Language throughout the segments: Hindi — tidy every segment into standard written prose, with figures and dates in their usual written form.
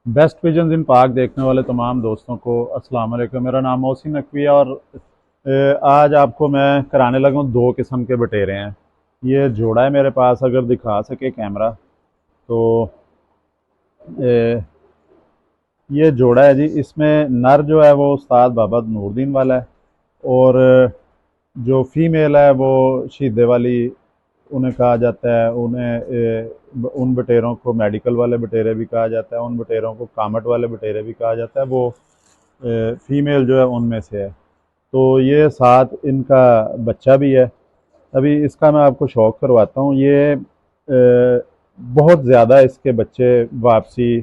बेस्ट पिजन्स इन पाक देखने वाले तमाम दोस्तों को अस्सलाम वालेकुम। मेरा नाम मोहसिन नकवी है और आज आपको मैं कराने लगा हूँ दो किस्म के बटेरे हैं। ये जोड़ा है मेरे पास, अगर दिखा सके कैमरा तो ये जोड़ा है जी। इसमें नर जो है वो उस्ताद बाबा नूरदीन वाला है और जो फीमेल है वो शीदे वाली उन्हें कहा जाता है। उन बटेरों को मेडिकल वाले बटेरे भी कहा जाता है, उन बटेरों को कामट वाले बटेरे भी कहा जाता है। वो फीमेल जो है उनमें से है। तो ये साथ इनका बच्चा भी है। अभी इसका मैं आपको शौक करवाता हूँ। ये बहुत ज़्यादा इसके बच्चे वापसी,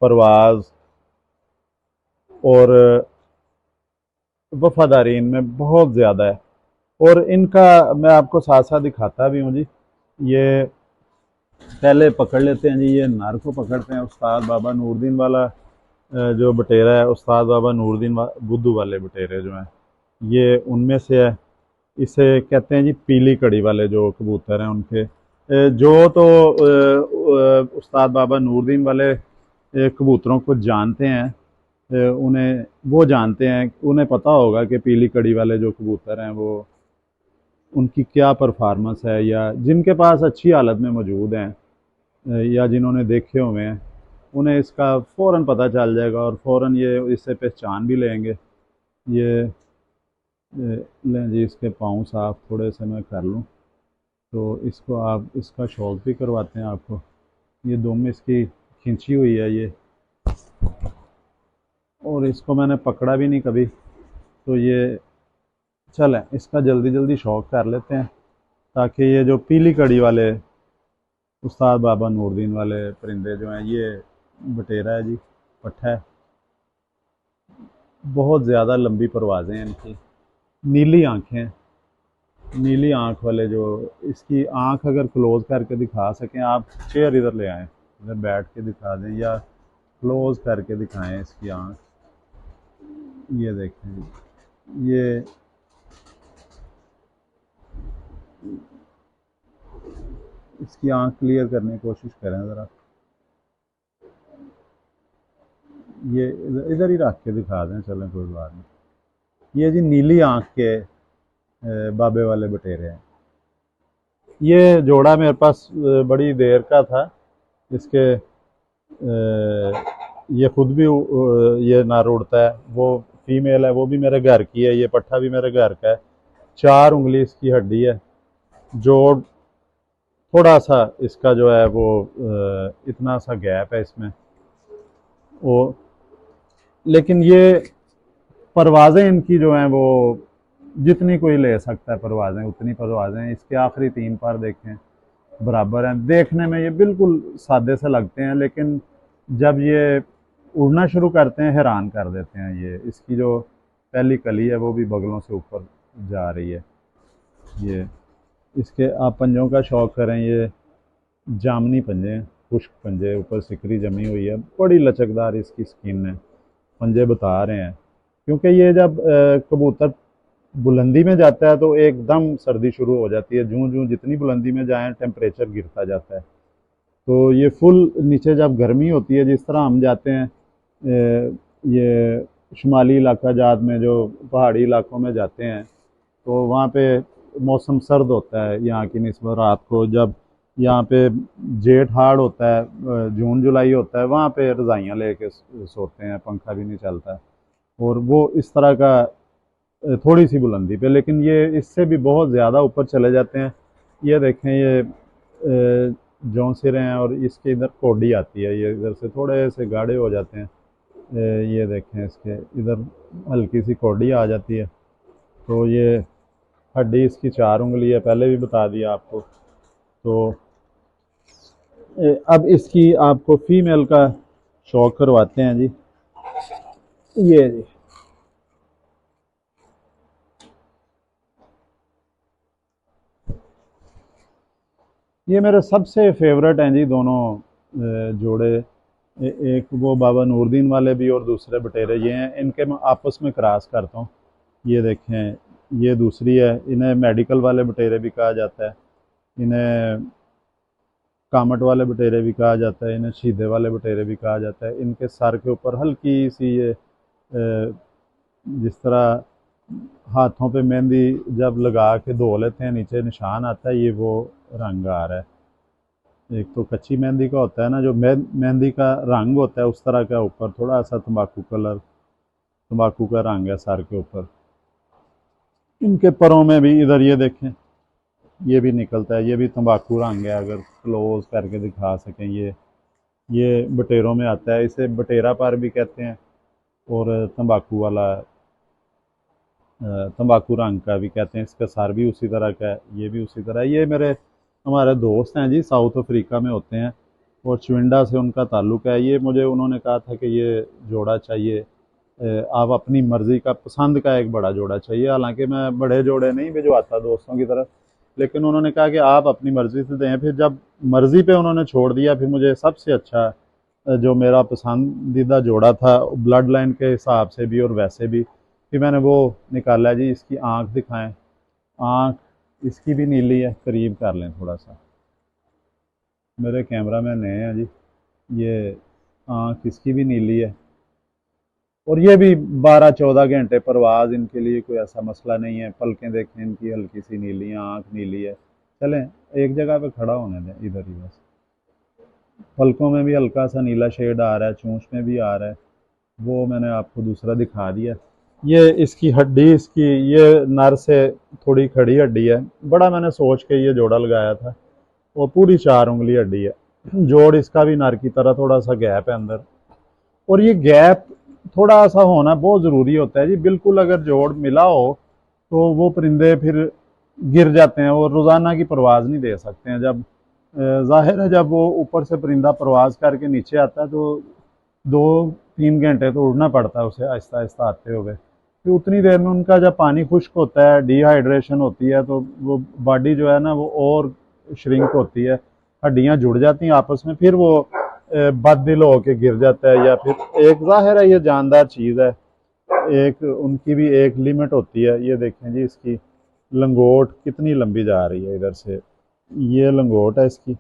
परवाज़ और वफादारी इनमें बहुत ज़्यादा है। और इनका मैं आपको साथ साथ दिखाता भी हूँ जी। ये पहले पकड़ लेते हैं जी, ये नर को पकड़ते हैं। उस्ताद बाबा नूरदीन वाला जो बटेरा है, उस्ताद बाबा नूरदीन बुद्धू वाले बटेरे जो हैं, ये उनमें से है। इसे कहते हैं जी पीली कड़ी वाले जो कबूतर हैं उनके जो तो उस्ताद बाबा नूरदीन वाले कबूतरों को जानते हैं। उन्हें वो जानते हैं, उन्हें पता होगा कि पीली कड़ी वाले जो कबूतर हैं वो उनकी क्या परफॉर्मेंस है, या जिनके पास अच्छी हालत में मौजूद हैं या जिन्होंने देखे हुए हैं, उन्हें इसका फ़ौरन पता चल जाएगा और फ़ौरन ये इससे पहचान भी लेंगे। ये लें जी, इसके पाँव साफ थोड़े से मैं कर लूँ तो इसको आप इसका शौक भी करवाते हैं आपको। ये दुम इसकी खींची हुई है ये, और इसको मैंने पकड़ा भी नहीं कभी। तो ये चलें, इसका जल्दी जल्दी शौक कर लेते हैं ताकि ये जो पीली कड़ी वाले उस्ताद बाबा नूरदीन वाले परिंदे जो हैं, ये बटेरा है जी, पट्ठा है। बहुत ज़्यादा लंबी परवाज़ें हैं इनकी, नीली आँखें, नीली आँख वाले जो, इसकी आँख अगर क्लोज़ करके दिखा सकें आप, चेयर इधर ले आएँ, इधर बैठ के दिखा दें या क्लोज़ करके दिखाएं इसकी आँख। ये देखें जी, ये इसकी आँख क्लियर करने की कोशिश करें ज़रा। ये इधर ही रख के दिखा दें, चलें कोई बात नहीं। ये जी नीली आँख के बाबे वाले बटेरे हैं। ये जोड़ा मेरे पास बड़ी देर का था। इसके ये खुद भी ये नर उड़ता है। वो फीमेल है, वो भी मेरे घर की है। ये पट्ठा भी मेरे घर का है। 4 उंगली इसकी हड्डी है। जोड़ थोड़ा सा इसका जो है वो इतना सा गैप है इसमें वो, लेकिन ये परवाज़ें इनकी जो हैं वो जितनी कोई ले सकता है परवाज़ें उतनी परवाज़ें हैं। इसके आखिरी 3 पर देखें बराबर हैं। देखने में ये बिल्कुल सादे से लगते हैं, लेकिन जब ये उड़ना शुरू करते हैं हैरान कर देते हैं। ये इसकी जो पहली कली है वो भी बगलों से ऊपर जा रही है। ये इसके आप पंजों का शौक करें, ये जामनी पंजे हैं, खुश्क पंजे, ऊपर सिकरी जमी हुई है, बड़ी लचकदार इसकी स्किन है। पंजे बता रहे हैं क्योंकि ये जब कबूतर बुलंदी में जाता है तो एकदम सर्दी शुरू हो जाती है। जूं जूं जितनी बुलंदी में जाएं टेम्परेचर गिरता जाता है। तो ये फुल नीचे जब गर्मी होती है, जिस तरह हम जाते हैं ये शुमाली इलाका जात में, जो पहाड़ी इलाकों में जाते हैं, तो वहाँ पे मौसम सर्द होता है यहाँ की निस्बत। रात को जब यहाँ पे जेठ हाड़ होता है, जून जुलाई होता है, वहाँ पे रज़ाइयाँ लेके सोते हैं, पंखा भी नहीं चलता है। और वो इस तरह का थोड़ी सी बुलंदी पे, लेकिन ये इससे भी बहुत ज़्यादा ऊपर चले जाते हैं। ये देखें, ये जौं सिरे हैं और इसके इधर कोडी आती है, ये इधर से थोड़े से गाढ़े हो जाते हैं। ये देखें, इसके इधर हल्की सी कोडी आ जाती है। तो ये हड्डी इसकी 4 उंगली है, पहले भी बता दिया आपको। तो अब इसकी आपको फीमेल का शौक करवाते हैं जी। ये जी, ये मेरे सबसे फेवरेट हैं जी दोनों जोड़े। एक वो बाबा नूरदीन वाले भी और दूसरे बटेरे ये हैं। इनके मैं आपस में क्रॉस करता हूँ। ये देखें, ये दूसरी है। इन्हें मेडिकल वाले बटेरे भी कहा जाता है। इन्हें कामट वाले बटेरे भी कहा जाता है, इन्हें सीधे वाले बटेरे भी कहा जाता है। इनके सर के ऊपर हल्की सी ये जिस तरह हाथों पे मेहंदी जब लगा के धो लेते हैं नीचे निशान आता है, ये वो रंग आ रहा है। एक तो कच्ची मेहंदी का होता है ना, जो मेहंदी का रंग होता है उस तरह का, ऊपर थोड़ा सा तंबाकू कलर, तंबाकू का रंग है सर के ऊपर। इनके परों में भी इधर ये देखें, ये भी निकलता है, ये भी तंबाकू रंग है, अगर क्लोज करके दिखा सकें। ये बटेरों में आता है, इसे बटेरा पर भी कहते हैं, और तंबाकू वाला तंबाकू रंग का भी कहते हैं। इसका सर भी उसी तरह का है, ये भी उसी तरह है। ये मेरे हमारे दोस्त हैं जी, साउथ अफ्रीका में होते हैं, और चुविंडा से उनका ताल्लुक़ है। ये मुझे उन्होंने कहा था कि ये जोड़ा चाहिए, आप अपनी मर्ज़ी का, पसंद का एक बड़ा जोड़ा चाहिए। हालांकि मैं बड़े जोड़े नहीं भिजवाता दोस्तों की तरफ, लेकिन उन्होंने कहा कि आप अपनी मर्ज़ी से दें। फिर जब मर्ज़ी पे उन्होंने छोड़ दिया, फिर मुझे सबसे अच्छा जो मेरा पसंदीदा जोड़ा था ब्लड लाइन के हिसाब से भी और वैसे भी, फिर मैंने वो निकाला जी। इसकी आँख दिखाएं, आँख इसकी भी नीली है, करीब कर लें थोड़ा सा, मेरे कैमरा मैन नए हैं जी। ये आँख इसकी भी नीली है, और ये भी 12-14 घंटे परवाज़, इनके लिए कोई ऐसा मसला नहीं है। पलकें देखें इनकी हल्की सी नीली है, आँख नीली है। चलें एक जगह पे खड़ा होने दें, इधर ही बस। पलकों में भी हल्का सा नीला शेड आ रहा है, चोंच में भी आ रहा है, वो मैंने आपको दूसरा दिखा दिया। ये इसकी हड्डी, इसकी ये नर से थोड़ी खड़ी हड्डी है। बड़ा मैंने सोच के ये जोड़ा लगाया था, वो पूरी 4 उंगली हड्डी है। जोड़ इसका भी नर की तरह थोड़ा सा गैप है अंदर, और ये गैप थोड़ा सा होना बहुत ज़रूरी होता है जी। बिल्कुल अगर जोड़ मिला हो तो वो परिंदे फिर गिर जाते हैं, और रोज़ाना की परवाज़ नहीं दे सकते हैं। जब ज़ाहिर है, जब वो ऊपर से परिंदा परवाज़ करके नीचे आता है तो 2-3 घंटे तो उड़ना पड़ता है उसे, आहिस्ता आहिस्ता आते हुए। फिर उतनी देर में उनका जब पानी खुश्क होता है, डिहाइड्रेशन होती है, तो वो बॉडी जो है ना वो और श्रिंक होती है, हड्डियाँ जुड़ जाती हैं आपस में, फिर वो बददिल होके गिर जाता है। या फिर एक ज़ाहिर है ये जानदार चीज़ है, एक उनकी भी एक लिमिट होती है। ये देखें जी, इसकी लंगोट कितनी लंबी जा रही है इधर से, ये लंगोट है इसकी,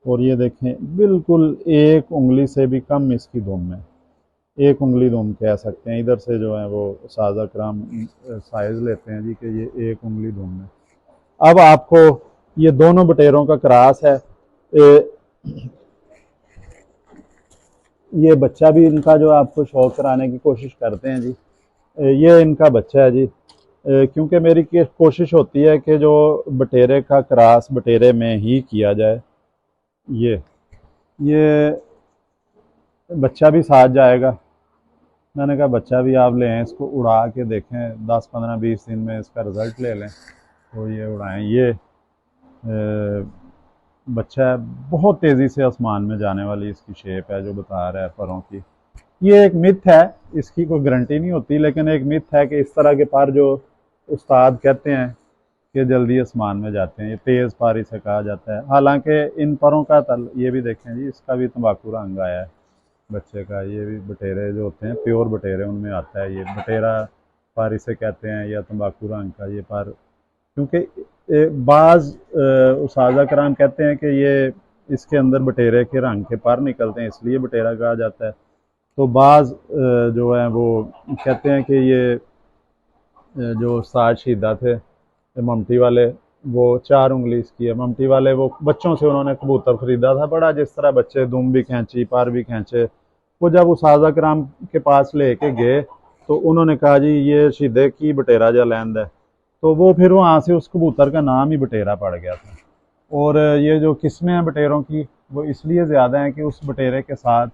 और ये देखें बिल्कुल 1 उंगली से भी कम इसकी दुम है, 1 उंगली दुम कह सकते हैं। इधर से जो है वो साजा कराम साइज़ लेते हैं जी कि ये 1 उंगली दुम है। अब आपको ये दोनों बटेरों का क्रॉस है। ये बच्चा भी इनका जो आपको शौक कराने की कोशिश करते हैं जी, ये इनका बच्चा है जी। क्योंकि मेरी कोशिश होती है कि जो बटेरे का क्रॉस बटेरे में ही किया जाए। ये बच्चा भी साथ जाएगा। मैंने कहा बच्चा भी आप लें, इसको उड़ा के देखें, 10-15-20 दिन में इसका रिज़ल्ट ले लें, तो ये उड़ाएं। ये बच्चा है, बहुत तेज़ी से आसमान में जाने वाली इसकी शेप है जो बता रहा है परों की। ये एक मिथ है, इसकी कोई गारंटी नहीं होती, लेकिन एक मिथ है कि इस तरह के पर जो उस्ताद कहते हैं कि जल्दी आसमान में जाते हैं, ये तेज़ पर इसे कहा जाता है। हालांकि इन परों का तल, ये भी देखें जी, इसका भी तंबाकू रंग आया है बच्चे का। ये भी बटेरे जो होते हैं प्योर बटेरे, उनमें आता है ये बटेरा पर इसे कहते हैं, या तंबाकू रंग का ये पर। क्योंकि बाज़ उसाज़ा कराम कहते हैं कि ये इसके अंदर बटेरे के रंग के पर निकलते हैं, इसलिए बटेरा कहा जाता है। तो बाज़ जो है वो कहते हैं कि ये जो उस्ताद शीदा थे ममटी वाले, वो 4 उंगली इसकी है। ममटी वाले वो बच्चों से उन्होंने कबूतर ख़रीदा था बड़ा, जिस तरह बच्चे दुम भी खींची, पर भी खींचे। वो जब उसाज़ा कराम के पास लेके गए तो उन्होंने कहा जी ये शीदे की बटेरा जा लैंद है, तो वो फिर वहाँ से उस कबूतर का नाम ही बटेरा पड़ गया था। और ये जो किस्में हैं बटेरों की, वो इसलिए ज़्यादा हैं कि उस बटेरे के साथ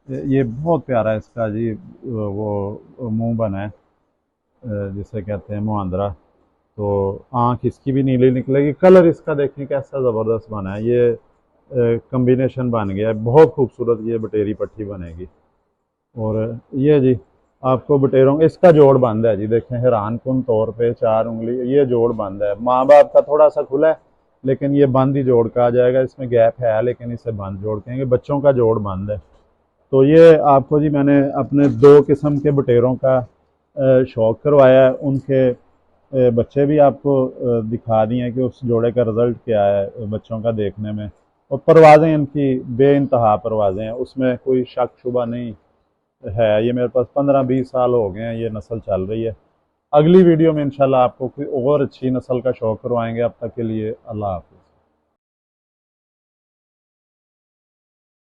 ये बहुत प्यारा इसका जी वो मुंह बना है, जिसे कहते हैं मुहांदरा। तो आँख इसकी भी नीली निकलेगी। कलर इसका देखें कैसा ज़बरदस्त बना है, ये कम्बिनेशन बन गया है, बहुत खूबसूरत ये बटेरी पट्टी बनेगी। और ये जी आपको बटेरों, इसका जोड़ बंद है जी, देखें हैरान कुन तौर पे 4 उंगली, ये जोड़ बंद है। माँ बाप का थोड़ा सा खुला है, लेकिन ये बंद ही जोड़ कहा जाएगा। इसमें गैप है लेकिन इसे बंद जोड़ कहेंगे। बच्चों का जोड़ बंद है। तो ये आपको जी मैंने अपने 2 किस्म के बटेरों का शौक़ करवाया है। उनके बच्चे भी आपको दिखा दिए हैं कि उस जोड़े का रिज़ल्ट क्या है बच्चों का देखने में। और परवाज़ें इनकी बेइंतहा परवाज़ें हैं, उसमें कोई शक शुबा नहीं है। ये मेरे पास 15-20 साल हो गए हैं, ये नस्ल चल रही है। अगली वीडियो में इंशाल्लाह आपको कोई और अच्छी नस्ल का शौक करवाएंगे। अब तक के लिए अल्लाह हाफ़िज़।